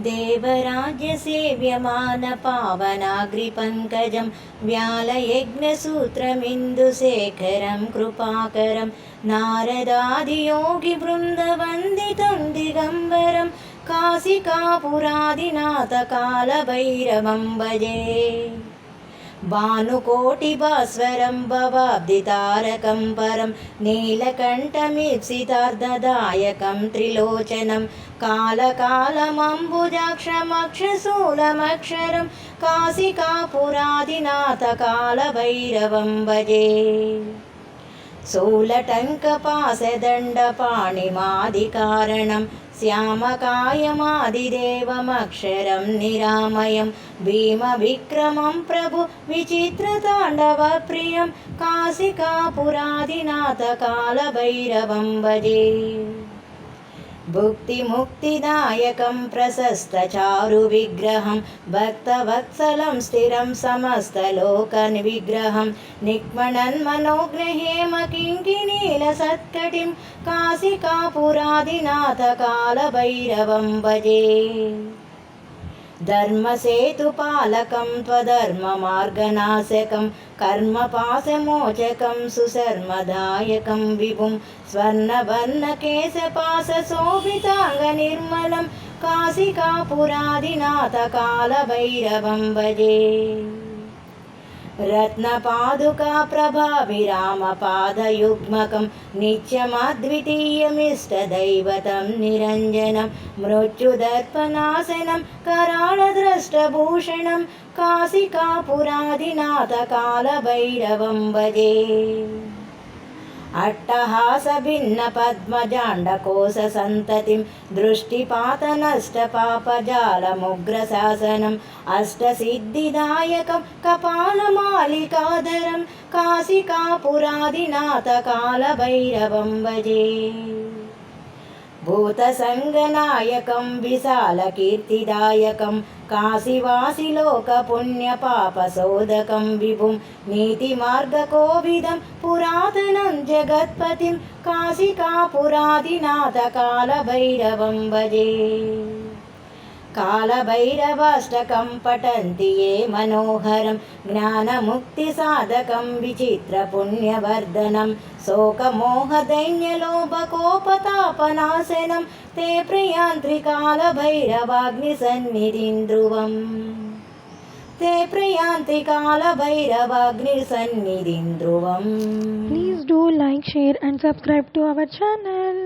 देवराज्यसेव्यमानपावनाग्रिपङ्कजं व्यालयज्ञसूत्रमिन्दुशेखरं कृपाकरं नारदादियोगिवृन्दवन्दितं दिगम्बरं काशिकापुरादिनाथकालभैरवं भजे। भानुकोटिभास्वरं भवाब्धितारकं परं नीलकण्ठमीप्सितार्धदायकं त्रिलोचनं कालकालमम्बुजाक्षमक्षशूलमक्षरं काशिकापुरादिनाथकालभैरवं भजे। शूलटङ्कपाशदण्डपाणिमादिकारणं श्यामकायमादिदेवमक्षरं निरामयं भीमविक्रमं प्रभु विचित्रताण्डवप्रियं काशिकापुरादिनाथकालभैरवं भजे। भुक्तिमुक्तिदायकं प्रशस्तचारुविग्रहं भक्तवत्सलं स्थिरं समस्तलोकविग्रहं निक्मणन्मनोग्रहेमकिङ्किणीलसत्कटिं काशिकापुरादिनाथकालभैरवं भजे। धर्मसेतुपालकं त्वधर्ममार्गनाशकं कर्मपाशमोचकं सुशर्मदायकं विभुं स्वर्णवर्णकेशपाशशोभिताङ्गनिर्मलं काशिकापुरादिनाथकालभैरवं भजे। रत्नपादुकाप्रभाभिरामपादयुग्मकं नित्यमद्वितीयमिष्टदैवतं निरञ्जनं मृत्युदर्पनाशनं कराळद्रष्टभूषणं काशिकापुरादिनाथकालभैरवं भजे। अट्टहासभिन्नपद्मजाण्डकोशसन्ततिं दृष्टिपातनष्टपापजालमुग्रशासनम् अष्टसिद्धिदायकं कपालमालिकाधरं काशिकापुरादिनाथकालभैरवं भजे। भूतसङ्गनायकं विशालकीर्तिदायकं काशीवासिलोकपुण्यपापशोधकं विभुं नीतिमार्गकोविदं पुरातनं जगत्पतिं काशिकापुरादिनाथकालभैरवं भजे। कालभैरवाष्टकं पठन्ति ये मनोहरं ज्ञानमुक्तिसाधकं विचित्रपुण्यवर्धनं शोकमोहदैन्यलोभकोपतापनाशनं ते प्रयान्ति कालभैरवाग्निसन्निधिं ध्रुवम् ते प्रयान्ति कालभैरवाग्निसन्निधिं ध्रुवम्। Please do like, share and subscribe to our channel.